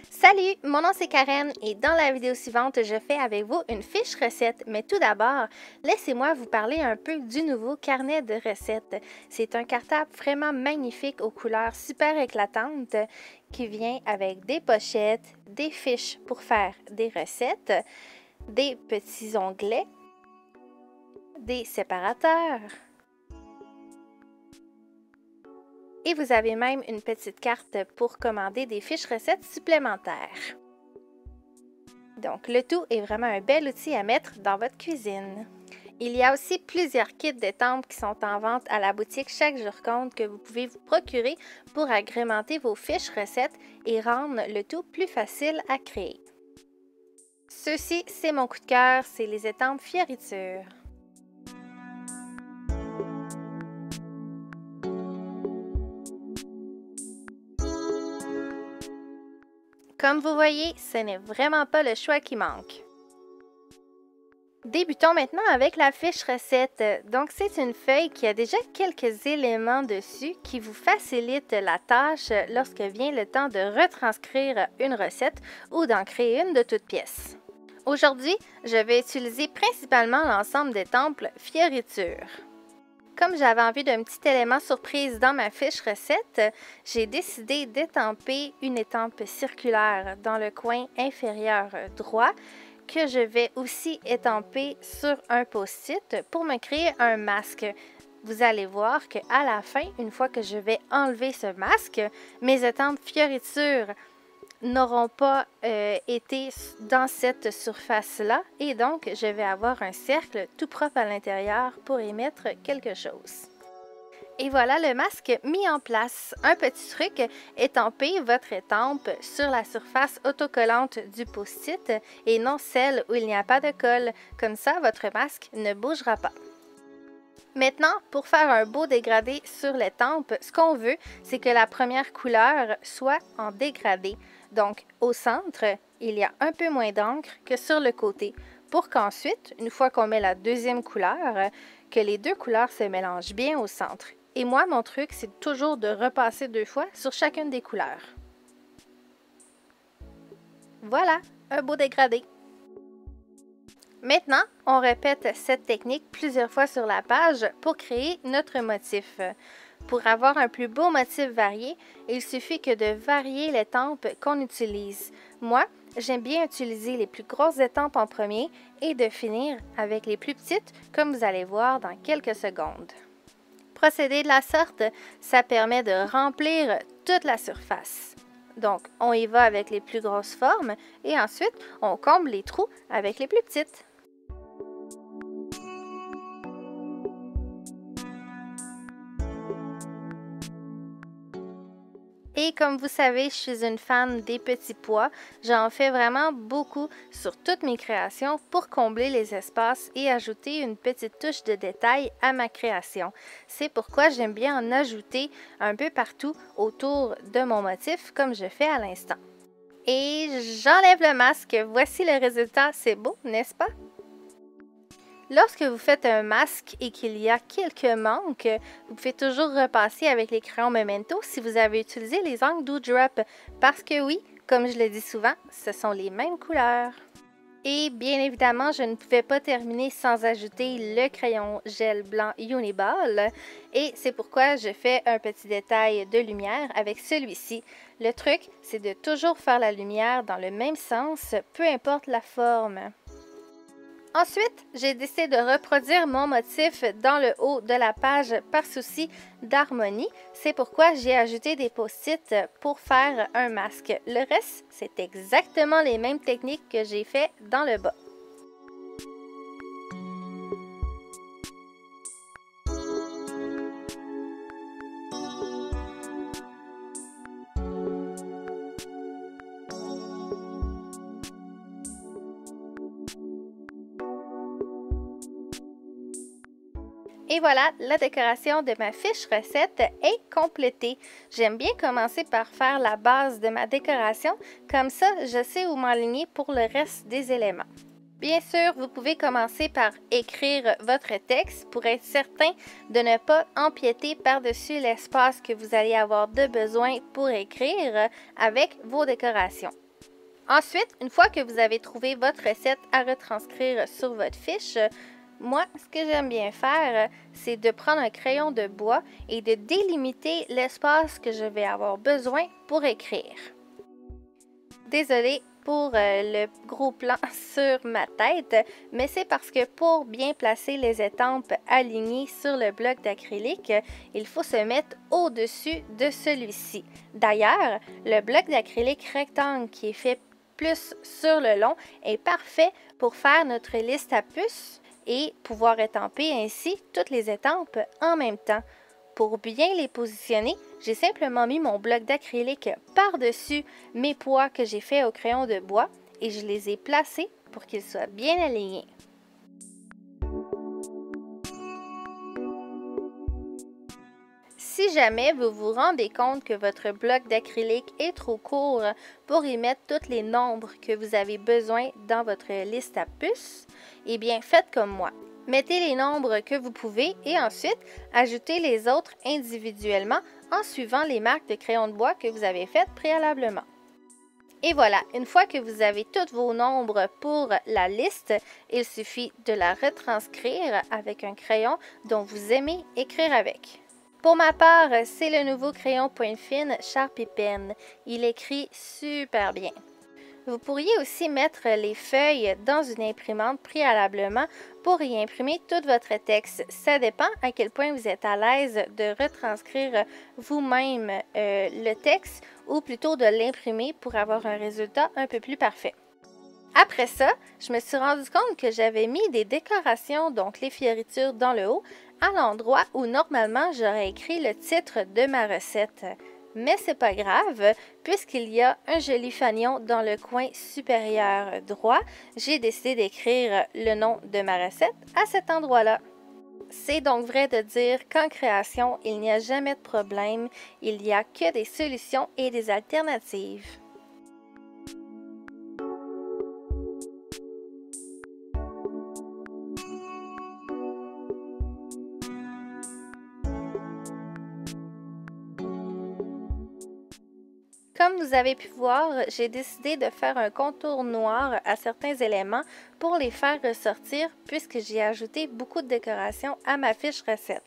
Salut, mon nom c'est Karen et dans la vidéo suivante, je fais avec vous une fiche recette. Mais tout d'abord, laissez-moi vous parler un peu du nouveau carnet de recettes. C'est un cartable vraiment magnifique aux couleurs super éclatantes qui vient avec des pochettes, des fiches pour faire des recettes, des petits onglets, des séparateurs. Et vous avez même une petite carte pour commander des fiches recettes supplémentaires. Donc, le tout est vraiment un bel outil à mettre dans votre cuisine. Il y a aussi plusieurs kits d'étampes qui sont en vente à la boutique Chaque jour compte que vous pouvez vous procurer pour agrémenter vos fiches recettes et rendre le tout plus facile à créer. Ceci, c'est mon coup de cœur, c'est les étampes fioritures. Comme vous voyez, ce n'est vraiment pas le choix qui manque. Débutons maintenant avec la fiche recette. Donc, c'est une feuille qui a déjà quelques éléments dessus qui vous facilitent la tâche lorsque vient le temps de retranscrire une recette ou d'en créer une de toutes pièces. Aujourd'hui, je vais utiliser principalement l'ensemble d'étampes fioritures. Comme j'avais envie d'un petit élément surprise dans ma fiche recette, j'ai décidé d'étamper une étampe circulaire dans le coin inférieur droit que je vais aussi étamper sur un post-it pour me créer un masque. Vous allez voir qu'à la fin, une fois que je vais enlever ce masque, mes étampes fioritures n'auront pas été dans cette surface-là et donc je vais avoir un cercle tout propre à l'intérieur pour y mettre quelque chose. Et voilà le masque mis en place. Un petit truc, étampez votre étampe sur la surface autocollante du post-it et non celle où il n'y a pas de colle. Comme ça, votre masque ne bougera pas. Maintenant, pour faire un beau dégradé sur l'étampe, ce qu'on veut, c'est que la première couleur soit en dégradé. Donc, au centre, il y a un peu moins d'encre que sur le côté, pour qu'ensuite, une fois qu'on met la deuxième couleur, que les deux couleurs se mélangent bien au centre. Et moi, mon truc, c'est toujours de repasser 2 fois sur chacune des couleurs. Voilà, un beau dégradé. Maintenant, on répète cette technique plusieurs fois sur la page pour créer notre motif. Pour avoir un plus beau motif varié, il suffit que de varier l'étampe qu'on utilise. Moi, j'aime bien utiliser les plus grosses étampes en premier et de finir avec les plus petites, comme vous allez voir dans quelques secondes. Procéder de la sorte, ça permet de remplir toute la surface. Donc, on y va avec les plus grosses formes et ensuite, on comble les trous avec les plus petites. Et comme vous savez, je suis une fan des petits pois. J'en fais vraiment beaucoup sur toutes mes créations pour combler les espaces et ajouter une petite touche de détail à ma création. C'est pourquoi j'aime bien en ajouter un peu partout autour de mon motif comme je fais à l'instant. Et j'enlève le masque. Voici le résultat. C'est beau, n'est-ce pas? Lorsque vous faites un masque et qu'il y a quelques manques, vous pouvez toujours repasser avec les crayons Memento si vous avez utilisé les encres Doodrop parce que oui, comme je le dis souvent, ce sont les mêmes couleurs. Et bien évidemment, je ne pouvais pas terminer sans ajouter le crayon gel blanc Uniball et c'est pourquoi je fais un petit détail de lumière avec celui-ci. Le truc, c'est de toujours faire la lumière dans le même sens, peu importe la forme. Ensuite, j'ai décidé de reproduire mon motif dans le haut de la page par souci d'harmonie. C'est pourquoi j'ai ajouté des post-it pour faire un masque. Le reste, c'est exactement les mêmes techniques que j'ai fait dans le bas. Et voilà, la décoration de ma fiche recette est complétée. J'aime bien commencer par faire la base de ma décoration, comme ça je sais où m'aligner pour le reste des éléments. Bien sûr, vous pouvez commencer par écrire votre texte pour être certain de ne pas empiéter par-dessus l'espace que vous allez avoir de besoin pour écrire avec vos décorations. Ensuite, une fois que vous avez trouvé votre recette à retranscrire sur votre fiche, moi, ce que j'aime bien faire, c'est de prendre un crayon de bois et de délimiter l'espace que je vais avoir besoin pour écrire. Désolée pour le gros plan sur ma tête, mais c'est parce que pour bien placer les étampes alignées sur le bloc d'acrylique, il faut se mettre au-dessus de celui-ci. D'ailleurs, le bloc d'acrylique rectangle qui est fait plus sur le long est parfait pour faire notre liste à puces et pouvoir étamper ainsi toutes les étampes en même temps. Pour bien les positionner, j'ai simplement mis mon bloc d'acrylique par-dessus mes poids que j'ai fait au crayon de bois et je les ai placés pour qu'ils soient bien alignés. Si jamais vous vous rendez compte que votre bloc d'acrylique est trop court pour y mettre tous les nombres que vous avez besoin dans votre liste à puces, eh bien faites comme moi. Mettez les nombres que vous pouvez et ensuite ajoutez les autres individuellement en suivant les marques de crayon de bois que vous avez faites préalablement. Et voilà, une fois que vous avez tous vos nombres pour la liste, il suffit de la retranscrire avec un crayon dont vous aimez écrire avec. Pour ma part, c'est le nouveau crayon Point Fine Sharpie Pen. Il écrit super bien. Vous pourriez aussi mettre les feuilles dans une imprimante préalablement pour y imprimer tout votre texte. Ça dépend à quel point vous êtes à l'aise de retranscrire vous-même le texte ou plutôt de l'imprimer pour avoir un résultat un peu plus parfait. Après ça, je me suis rendu compte que j'avais mis des décorations, donc les fioritures dans le haut, à l'endroit où normalement j'aurais écrit le titre de ma recette. Mais c'est pas grave, puisqu'il y a un joli fanion dans le coin supérieur droit, j'ai décidé d'écrire le nom de ma recette à cet endroit-là. C'est donc vrai de dire qu'en création, il n'y a jamais de problème, il n'y a que des solutions et des alternatives. Comme vous avez pu voir, j'ai décidé de faire un contour noir à certains éléments pour les faire ressortir puisque j'ai ajouté beaucoup de décorations à ma fiche recette.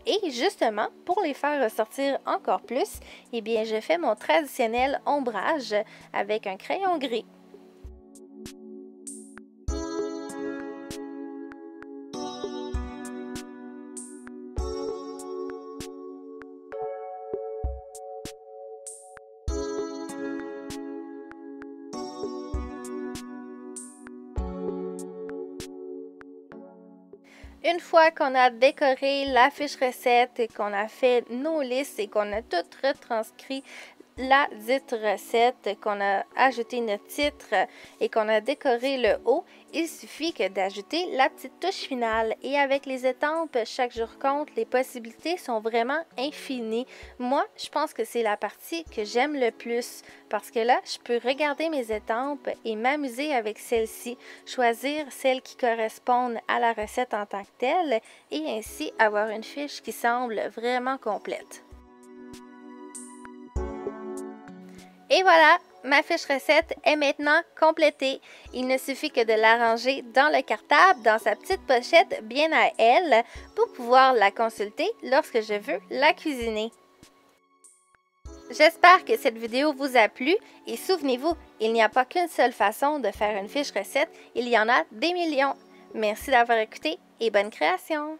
Et justement, pour les faire ressortir encore plus, eh bien, je fais mon traditionnel ombrage avec un crayon gris. Une fois qu'on a décoré la fiche recette et qu'on a fait nos listes et qu'on a tout retranscrit la dite recette, qu'on a ajouté notre titre et qu'on a décoré le haut, il suffit que d'ajouter la petite touche finale. Et avec les étampes, chaque jour compte, les possibilités sont vraiment infinies. Moi, je pense que c'est la partie que j'aime le plus parce que là, je peux regarder mes étampes et m'amuser avec celles-ci, choisir celles qui correspondent à la recette en tant que telle et ainsi avoir une fiche qui semble vraiment complète. Et voilà, ma fiche recette est maintenant complétée. Il ne suffit que de la ranger dans le cartable, dans sa petite pochette bien à elle, pour pouvoir la consulter lorsque je veux la cuisiner. J'espère que cette vidéo vous a plu et souvenez-vous, il n'y a pas qu'une seule façon de faire une fiche recette, il y en a des millions. Merci d'avoir écouté et bonne création!